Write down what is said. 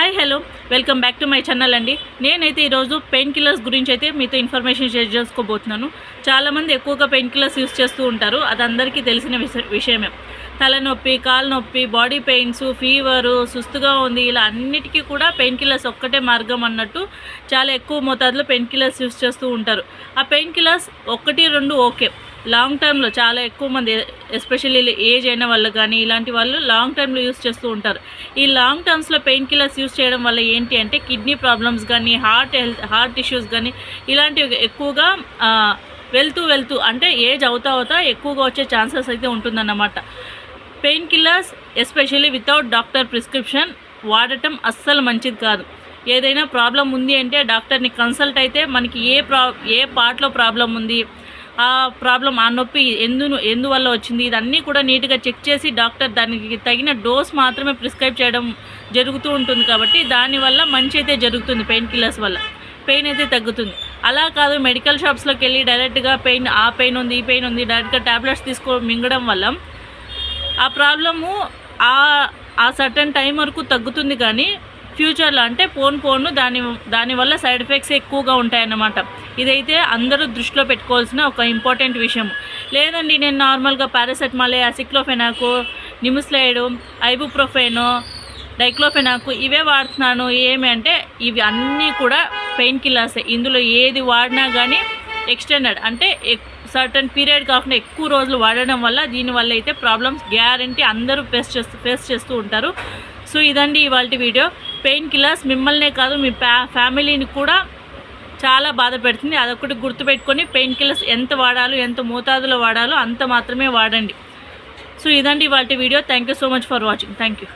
Hi hello welcome back to my channel అండి. నేనైతే ఈరోజు పెయిన్ కిల్లర్స్ గురించి అయితే మీతో ఇన్ఫర్మేషన్ షేర్ చేసుకోబోతున్నాను. చాలామంది ఎక్కువగా పెయిన్ కిల్లర్స్ యూస్ చేస్తూ ఉంటారు, అది అందరికీ తెలిసిన విషయమే. తలనొప్పి, కాలు నొప్పి, బాడీ పెయిన్స్, ఫీవరు, సుస్తుగా ఉంది, ఇలా అన్నిటికీ కూడా పెయిన్ కిల్లర్స్ ఒక్కటే మార్గం అన్నట్టు చాలా ఎక్కువ మోతాదులో పెయిన్ కిల్లర్స్ యూస్ చేస్తూ ఉంటారు. ఆ పెయిన్ కిల్లర్స్ 1-2 ఓకే, లాంగ్ టర్మ్లో చాలా ఎక్కువ మంది ఎస్పెషల్లీ ఏజ్ అయిన వాళ్ళు కానీ ఇలాంటి వాళ్ళు లాంగ్ టర్మ్లో యూస్ చేస్తూ ఉంటారు. ఈ లాంగ్ టర్మ్స్లో పెయిన్ కిల్లర్స్ యూస్ చేయడం వల్ల ఏంటి అంటే కిడ్నీ ప్రాబ్లమ్స్ కానీ హార్ట్ ఇష్యూస్ కానీ ఇలాంటివి ఎక్కువగా వెళ్తూ అంటే ఏజ్ అవుతా ఎక్కువగా వచ్చే ఛాన్సెస్ అయితే ఉంటుందన్నమాట. Pain killers especially without doctor prescription వాడటం అస్సలు మంచిది కాదు. ఏదైనా ప్రాబ్లం ఉంది అంటే డాక్టర్ని కన్సల్ట్ అయితే మనకి ఏ పార్ట్లో ప్రాబ్లం ఉంది, ఆ ప్రాబ్లం, ఆ నొప్పి ఎందువల్ల వచ్చింది, ఇదన్నీ కూడా నీట్గా చెక్ చేసి డాక్టర్ దానికి తగిన డోస్ మాత్రమే ప్రిస్క్రైబ్ చేయడం జరుగుతూ ఉంటుంది. కాబట్టి దానివల్ల మంచి అయితే జరుగుతుంది, పెయిన్ కిల్లర్స్ వల్ల పెయిన్ అయితే తగ్గుతుంది. అలా కాదు మెడికల్ షాప్స్లోకి వెళ్ళి డైరెక్ట్గా ఆ పెయిన్ ఉంది ఈ పెయిన్ ఉంది డైరెక్ట్గా ట్యాబ్లెట్స్ మింగడం వల్ల ఆ ప్రాబ్లము ఆ సర్టన్ టైం వరకు తగ్గుతుంది, కానీ ఫ్యూచర్లో అంటే పోను దానివల్ల సైడ్ ఎఫెక్ట్స్ ఎక్కువగా ఉంటాయన్నమాట. ఇదైతే అందరూ దృష్టిలో పెట్టుకోవాల్సిన ఒక ఇంపార్టెంట్ విషయం. లేదండి నేను నార్మల్గా పారాసెటమాల్, అసిక్లోఫెనాకు, నిమ్స్లైడ్, ఐబుప్రోఫెన్, డైక్లోఫెనాకు ఇవే వాడుతున్నాను ఏమి అంటే ఇవి అన్నీ కూడా పెయిన్ కిల్లర్సే. ఇందులో ఏది వాడినా కానీ ఎక్స్టెండెడ్ అంటే సర్టన్ పీరియడ్ కాకుండా ఎక్కువ రోజులు వాడడం వల్ల దీనివల్ల అయితే ప్రాబ్లమ్స్ గ్యారంటీ అందరూ ఫేస్ చేస్తూ ఉంటారు. సో ఇదండి ఇవాళ వీడియో. పెయిన్ కిల్లర్స్ మిమ్మల్నే కాదు మీ ఫ్యామిలీని కూడా చాలా బాధ పెడుతుంది. అదొకటి గుర్తుపెట్టుకొని పెయిన్ కిల్లర్స్ ఎంత వాడాలో, ఎంత మోతాదులో వాడాలో అంత మాత్రమే వాడండి. సో ఇదండి ఇవాళ video. Thank you so much for watching. Thank you.